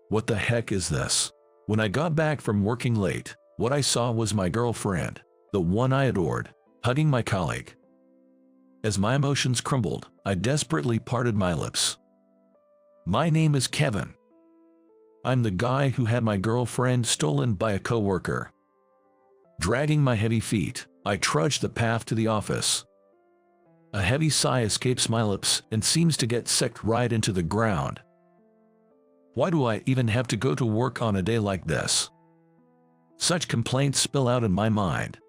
What the heck is this? When I got back from working late, what I saw was my girlfriend, the one I adored, hugging my colleague. As my emotions crumbled, I desperately parted my lips. My name is Kevin. I'm the guy who had my girlfriend stolen by a coworker. Dragging my heavy feet, I trudged the path to the office. A heavy sigh escapes my lips and seems to get sucked right into the ground. Why do I even have to go to work on a day like this? Such complaints spill out in my mind.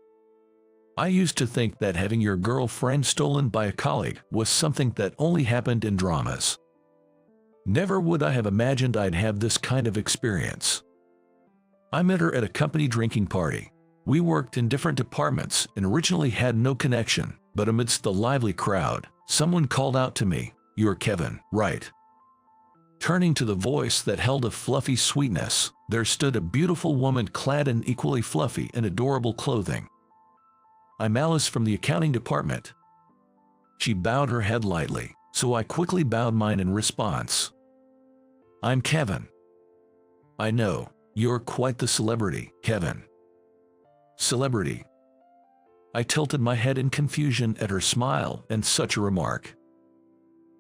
I used to think that having your girlfriend stolen by a colleague was something that only happened in dramas. Never would I have imagined I'd have this kind of experience. I met her at a company drinking party. We worked in different departments and originally had no connection, but amidst the lively crowd, someone called out to me, "You're Kevin, right?" Turning to the voice that held a fluffy sweetness, there stood a beautiful woman clad in equally fluffy and adorable clothing. "I'm Alice from the accounting department." She bowed her head lightly, so I quickly bowed mine in response. "I'm Kevin." "I know, you're quite the celebrity, Kevin." Celebrity. I tilted my head in confusion at her smile and such a remark.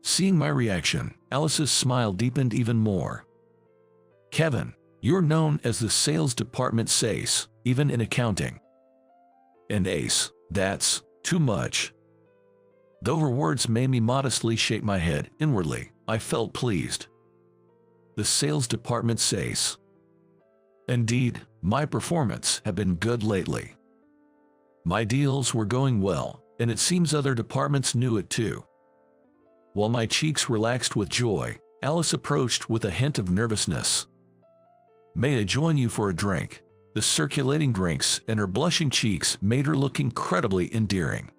Seeing my reaction, Alice's smile deepened even more. "Kevin, you're known as the sales department's ace, even in accounting." "An ace, that's too much." Though her words made me modestly shake my head, inwardly, I felt pleased. The sales department's ace. Indeed, my performance had been good lately. My deals were going well, and it seems other departments knew it too. While my cheeks relaxed with joy, Alice approached with a hint of nervousness. "May I join you for a drink?" The circulating drinks and her blushing cheeks made her look incredibly endearing.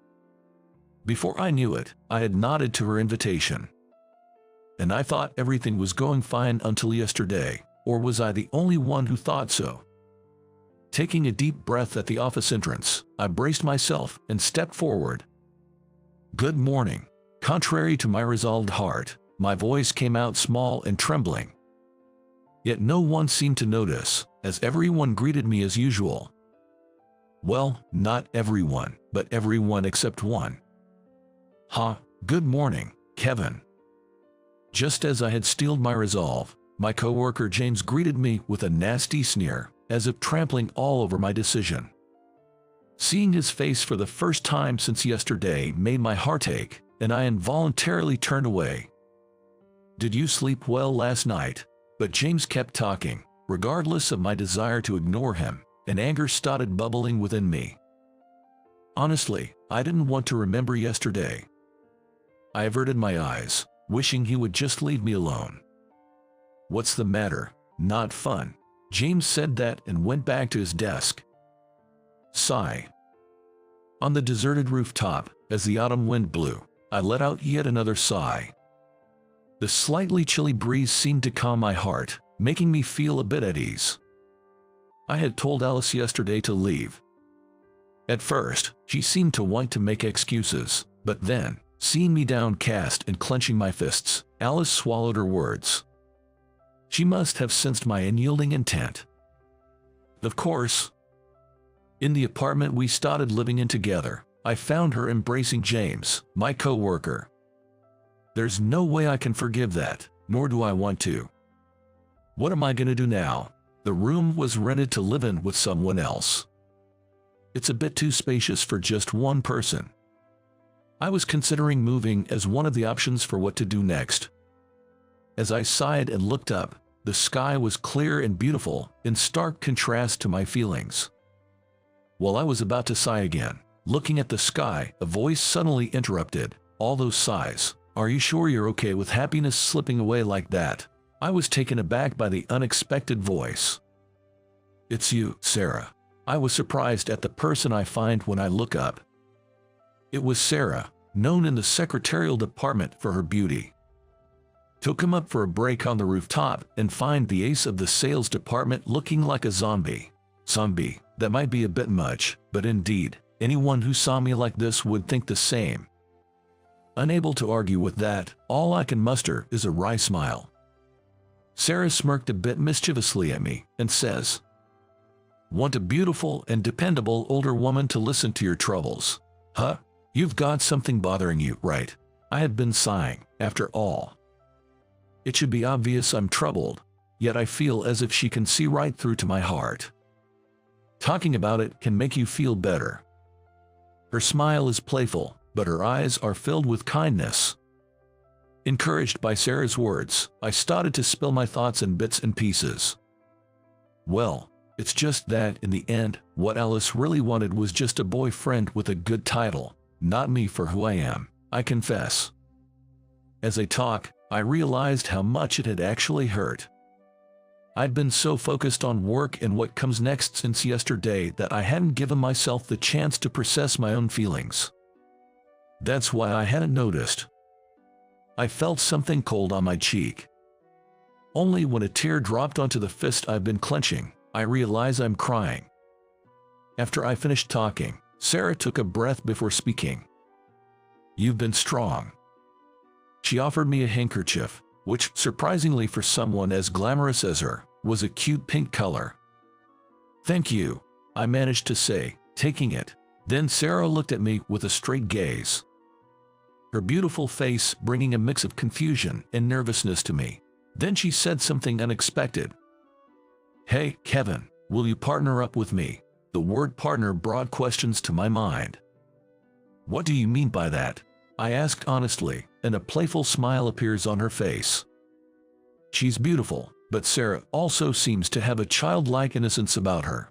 Before I knew it, I had nodded to her invitation. And I thought everything was going fine until yesterday, or was I the only one who thought so? Taking a deep breath at the office entrance, I braced myself and stepped forward. "Good morning." Contrary to my resolved heart, my voice came out small and trembling. Yet no one seemed to notice, as everyone greeted me as usual. Well, not everyone, but everyone except one. Good morning, Kevin." Just as I had steeled my resolve, my coworker James greeted me with a nasty sneer, as if trampling all over my decision. Seeing his face for the first time since yesterday made my heart ache, and I involuntarily turned away. "Did you sleep well last night?" But James kept talking, regardless of my desire to ignore him, and anger started bubbling within me. Honestly, I didn't want to remember yesterday. I averted my eyes, wishing he would just leave me alone. "What's the matter? Not fun." James said that and went back to his desk. Sigh. On the deserted rooftop, as the autumn wind blew, I let out yet another sigh. The slightly chilly breeze seemed to calm my heart, making me feel a bit at ease. I had told Alice yesterday to leave. At first, she seemed to want to make excuses, but then, seeing me downcast and clenching my fists, Alice swallowed her words. She must have sensed my unyielding intent. Of course. In the apartment we started living in together, I found her embracing James, my coworker. There's no way I can forgive that, nor do I want to. What am I gonna do now? The room was rented to live in with someone else. It's a bit too spacious for just one person. I was considering moving as one of the options for what to do next. As I sighed and looked up, the sky was clear and beautiful, in stark contrast to my feelings. While I was about to sigh again, looking at the sky, a voice suddenly interrupted. "All those sighs. Are you sure you're okay with happiness slipping away like that?" I was taken aback by the unexpected voice. "It's you, Sarah." I was surprised at the person I find when I look up. It was Sarah, known in the secretarial department for her beauty. Took him up for a break on the rooftop and find the ace of the sales department looking like a zombie. Zombie, that might be a bit much, but indeed, anyone who saw me like this would think the same. Unable to argue with that, all I can muster is a wry smile. Sarah smirked a bit mischievously at me and says, "Want a beautiful and dependable older woman to listen to your troubles? Huh? You've got something bothering you, right?" I had been sighing. After all, it should be obvious I'm troubled, yet I feel as if she can see right through to my heart. Talking about it can make you feel better. Her smile is playful, but her eyes are filled with kindness. Encouraged by Sarah's words, I started to spill my thoughts in bits and pieces. Well, it's just that, in the end, what Alice really wanted was just a boyfriend with a good title, not me for who I am, I confess. As I talk, I realized how much it had actually hurt. I'd been so focused on work and what comes next since yesterday that I hadn't given myself the chance to process my own feelings. That's why I hadn't noticed. I felt something cold on my cheek. Only when a tear dropped onto the fist I've been clenching, I realize I'm crying. After I finished talking, Sarah took a breath before speaking. "You've been strong." She offered me a handkerchief, which, surprisingly for someone as glamorous as her, was a cute pink color. "Thank you," I managed to say, taking it. Then Sarah looked at me with a straight gaze, her beautiful face bringing a mix of confusion and nervousness to me. Then she said something unexpected. "Hey, Kevin, will you partner up with me?" The word partner brought questions to my mind. "What do you mean by that?" I asked honestly, and a playful smile appears on her face. She's beautiful, but Sarah also seems to have a childlike innocence about her.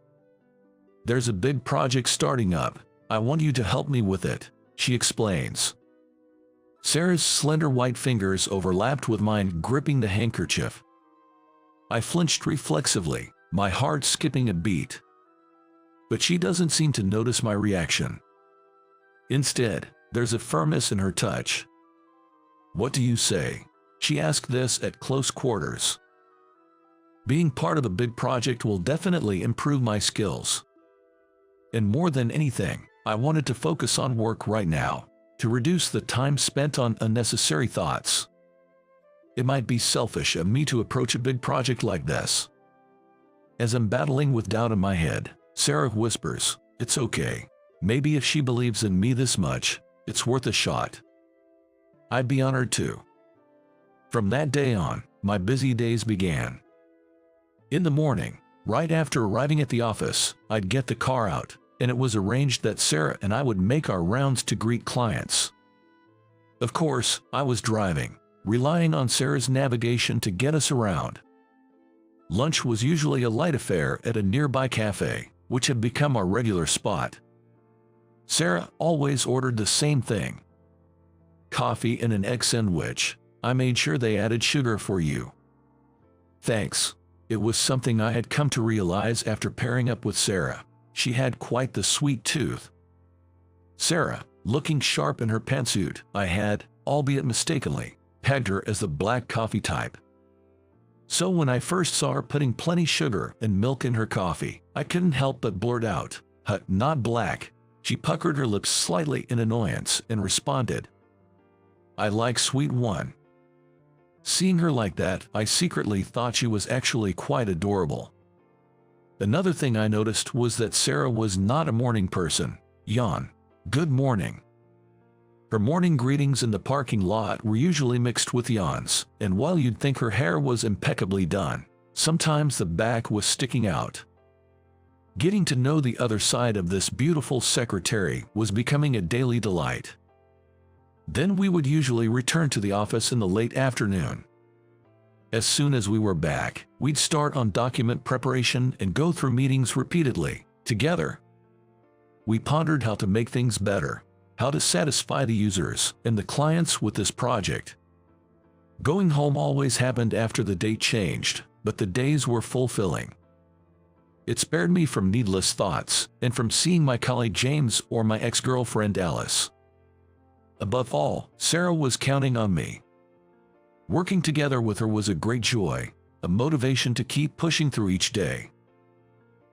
"There's a big project starting up. I want you to help me with it," she explains. Sarah's slender white fingers overlapped with mine, gripping the handkerchief. I flinched reflexively, my heart skipping a beat. But she doesn't seem to notice my reaction. Instead, there's a firmness in her touch. "What do you say?" She asked this at close quarters. "Being part of a big project will definitely improve my skills. And more than anything, I wanted to focus on work right now, to reduce the time spent on unnecessary thoughts. It might be selfish of me to approach a big project like this." As I'm battling with doubt in my head, Sarah whispers, "It's okay. Maybe if she believes in me this much, it's worth a shot." I'd be honored to. From that day on, my busy days began. In the morning, right after arriving at the office, I'd get the car out, and it was arranged that Sarah and I would make our rounds to greet clients. Of course, I was driving, relying on Sarah's navigation to get us around. Lunch was usually a light affair at a nearby cafe, which had become our regular spot. Sarah always ordered the same thing: coffee and an egg sandwich. "I made sure they added sugar for you." Thanks. It was something I had come to realize after pairing up with Sarah. She had quite the sweet tooth. Sarah, looking sharp in her pantsuit, I had, albeit mistakenly, pegged her as the black coffee type. So when I first saw her putting plenty sugar and milk in her coffee, I couldn't help but blurt out, "Not black." She puckered her lips slightly in annoyance and responded, "I like sweet one." Seeing her like that, I secretly thought she was actually quite adorable. Another thing I noticed was that Sarah was not a morning person. Yawn. Good morning. Her morning greetings in the parking lot were usually mixed with yawns, and while you'd think her hair was impeccably done, sometimes the back was sticking out. Getting to know the other side of this beautiful secretary was becoming a daily delight. Then we would usually return to the office in the late afternoon. As soon as we were back, we'd start on document preparation and go through meetings repeatedly, together. We pondered how to make things better, how to satisfy the users and the clients with this project. Going home always happened after the day changed, but the days were fulfilling. It spared me from needless thoughts and from seeing my colleague James or my ex-girlfriend Alice. Above all, Sarah was counting on me. Working together with her was a great joy, a motivation to keep pushing through each day.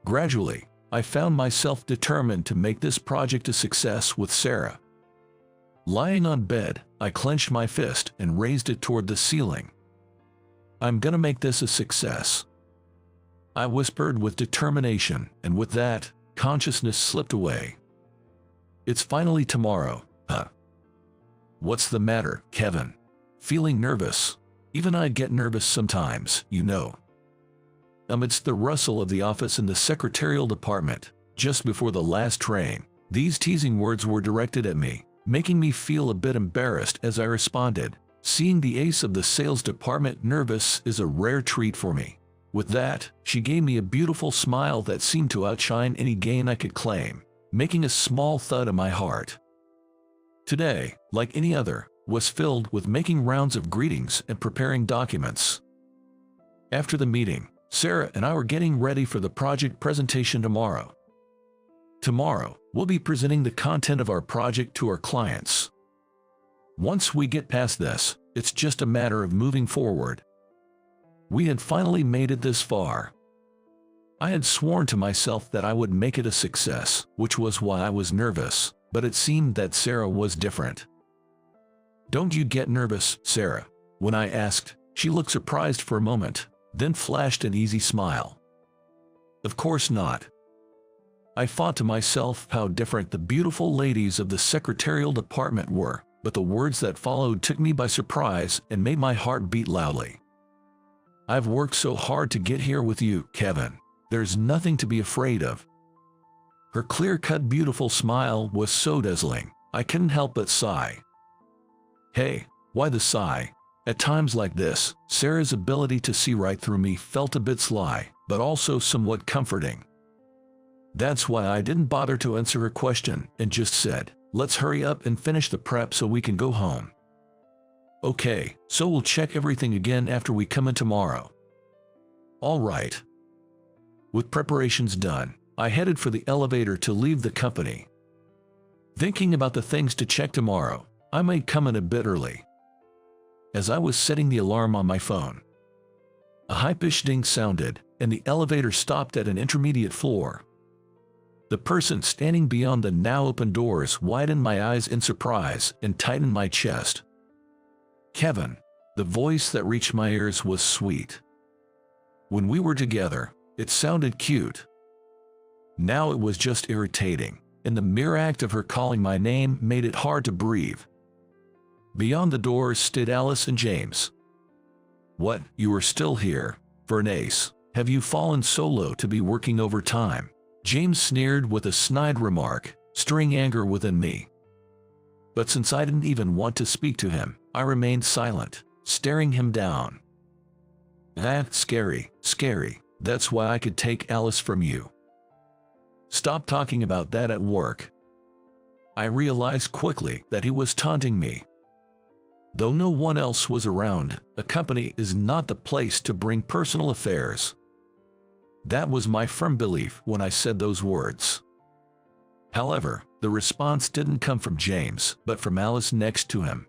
Gradually, I found myself determined to make this project a success with Sarah. Lying on bed, I clenched my fist and raised it toward the ceiling. I'm gonna make this a success," I whispered with determination, and with that, consciousness slipped away. "It's finally tomorrow, huh?" "What's the matter, Kevin? Feeling nervous?" Even I'd get nervous sometimes, you know. Amidst the rustle of the office in the secretarial department, just before the last train, these teasing words were directed at me, making me feel a bit embarrassed as I responded, "Seeing the ace of the sales department nervous is a rare treat for me." With that, she gave me a beautiful smile that seemed to outshine any gain I could claim, making a small thud in my heart. Today, like any other, was filled with making rounds of greetings and preparing documents. After the meeting, Sarah and I were getting ready for the project presentation tomorrow. Tomorrow, we'll be presenting the content of our project to our clients. Once we get past this, it's just a matter of moving forward. We had finally made it this far. I had sworn to myself that I would make it a success, which was why I was nervous, but it seemed that Sarah was different. "Don't you get nervous, Sarah?" When I asked, she looked surprised for a moment, then flashed an easy smile. "Of course not." I thought to myself how different the beautiful ladies of the secretarial department were, but the words that followed took me by surprise and made my heart beat loudly. "I've worked so hard to get here with you, Kevin. There's nothing to be afraid of." Her clear-cut beautiful smile was so dazzling, I couldn't help but sigh. Hey, why the sigh? At times like this, Sarah's ability to see right through me felt a bit sly, but also somewhat comforting. That's why I didn't bother to answer her question and just said, "Let's hurry up and finish the prep so we can go home." "Okay, so we'll check everything again after we come in tomorrow." "All right." With preparations done, I headed for the elevator to leave the company. Thinking about the things to check tomorrow, I might come in a bit early. As I was setting the alarm on my phone, a high-pitched ding sounded, and the elevator stopped at an intermediate floor. The person standing beyond the now open doors widened my eyes in surprise and tightened my chest. "Kevin." The voice that reached my ears was sweet. When we were together, it sounded cute. Now it was just irritating, and the mere act of her calling my name made it hard to breathe. Beyond the doors stood Alice and James. "What, you are still here? For an ace, have you fallen so low to be working overtime?" James sneered with a snide remark, stirring anger within me. But since I didn't even want to speak to him, I remained silent, staring him down. Scary. That's why I could take Alice from you." "Stop talking about that at work." I realized quickly that he was taunting me. Though no one else was around, a company is not the place to bring personal affairs. That was my firm belief when I said those words. However, the response didn't come from James, but from Alice next to him.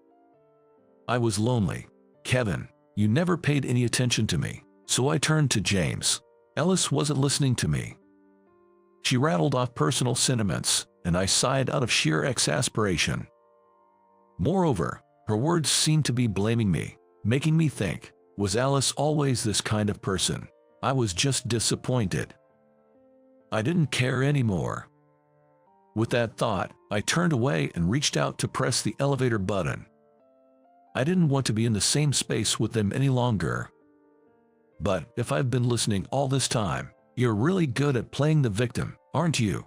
I was lonely. "Kevin, you never paid any attention to me," so I turned to James. Alice wasn't listening to me. She rattled off personal sentiments, and I sighed out of sheer exasperation. Moreover, her words seemed to be blaming me, making me think, was Alice always this kind of person? I was just disappointed. I didn't care anymore. With that thought, I turned away and reached out to press the elevator button. I didn't want to be in the same space with them any longer. "But if I've been listening all this time, you're really good at playing the victim, aren't you?"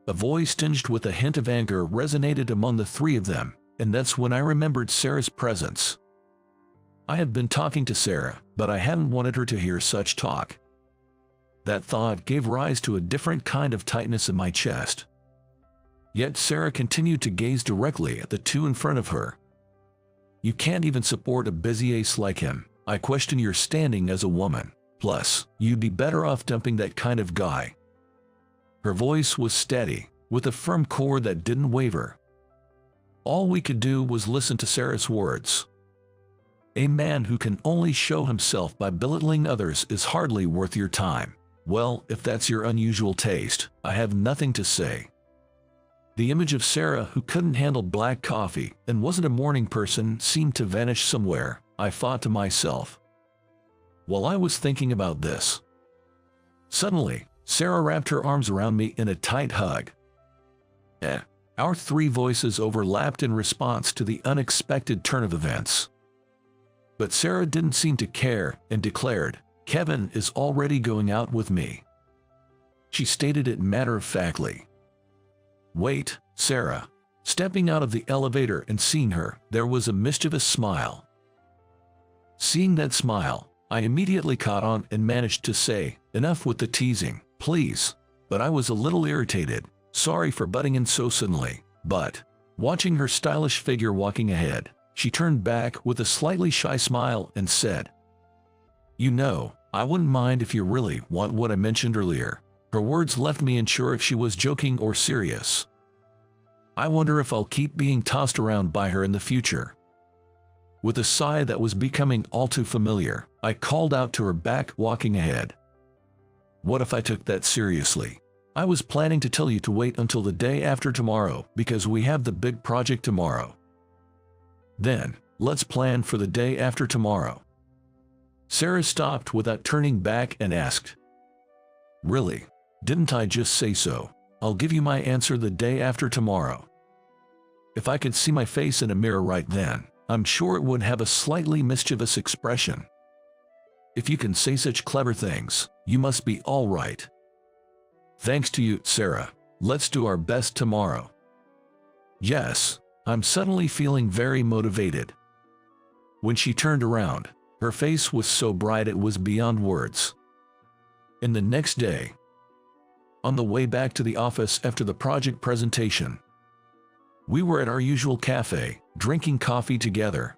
A voice tinged with a hint of anger resonated among the three of them, and that's when I remembered Sarah's presence. I had been talking to Sarah, but I hadn't wanted her to hear such talk. That thought gave rise to a different kind of tightness in my chest. Yet Sarah continued to gaze directly at the two in front of her. "You can't even support a busy ace like him. I question your standing as a woman. Plus, you'd be better off dumping that kind of guy." Her voice was steady, with a firm core that didn't waver. All we could do was listen to Sarah's words. "A man who can only show himself by belittling others is hardly worth your time. Well, if that's your unusual taste, I have nothing to say." The image of Sarah who couldn't handle black coffee and wasn't a morning person seemed to vanish somewhere, I thought to myself. While I was thinking about this, suddenly, Sarah wrapped her arms around me in a tight hug. Our three voices overlapped in response to the unexpected turn of events. But Sarah didn't seem to care and declared, "Kevin is already going out with me." She stated it matter-of-factly. "Wait, Sarah." Stepping out of the elevator and seeing her, there was a mischievous smile. Seeing that smile, I immediately caught on and managed to say, "Enough with the teasing, please." But I was a little irritated. Sorry for butting in so suddenly, but, watching her stylish figure walking ahead, she turned back with a slightly shy smile and said, "You know, I wouldn't mind if you really want what I mentioned earlier." Her words left me unsure if she was joking or serious. I wonder if I'll keep being tossed around by her in the future. With a sigh that was becoming all too familiar, I called out to her back walking ahead. "What if I took that seriously? I was planning to tell you to wait until the day after tomorrow because we have the big project tomorrow. Then, let's plan for the day after tomorrow." Sarah stopped without turning back and asked, "Really? Didn't I just say so? I'll give you my answer the day after tomorrow." If I could see my face in a mirror right then, I'm sure it would have a slightly mischievous expression. "If you can say such clever things, you must be all right." "Thanks to you, Sarah. Let's do our best tomorrow." Yes, I'm suddenly feeling very motivated. When she turned around, her face was so bright it was beyond words. And the next day, on the way back to the office after the project presentation, we were at our usual cafe, drinking coffee together.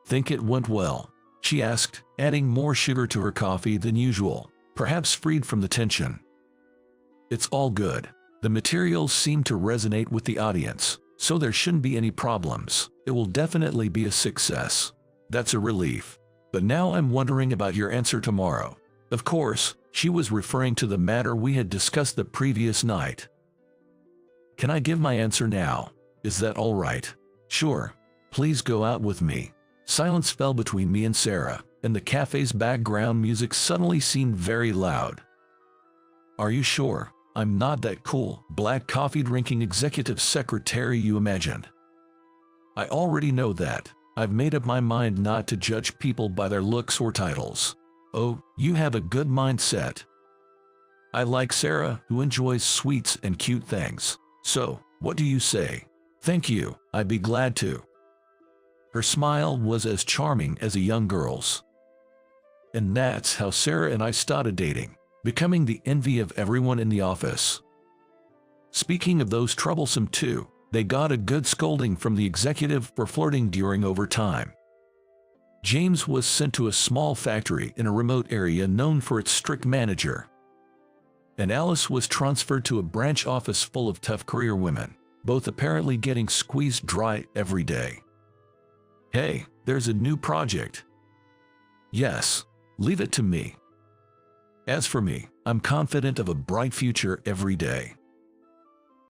"Think it went well?" she asked, adding more sugar to her coffee than usual, perhaps freed from the tension. "It's all good. The materials seem to resonate with the audience, so there shouldn't be any problems. It will definitely be a success." That's a relief. But now I'm wondering about your answer tomorrow. Of course, she was referring to the matter we had discussed the previous night. "Can I give my answer now? Is that all right?" "Sure. Please go out with me." Silence fell between me and Sarah, and the cafe's background music suddenly seemed very loud. "Are you sure I'm not that cool, black coffee-drinking executive secretary you imagined?" "I already know that. I've made up my mind not to judge people by their looks or titles." "Oh, you have a good mindset." "I like Sarah, who enjoys sweets and cute things. So, what do you say?" "Thank you, I'd be glad to." Her smile was as charming as a young girl's. And that's how Sarah and I started dating, becoming the envy of everyone in the office. Speaking of those troublesome two, they got a good scolding from the executive for flirting during overtime. James was sent to a small factory in a remote area known for its strict manager. And Alice was transferred to a branch office full of tough career women, both apparently getting squeezed dry every day. "Hey, there's a new project." "Yes, leave it to me." As for me, I'm confident of a bright future every day.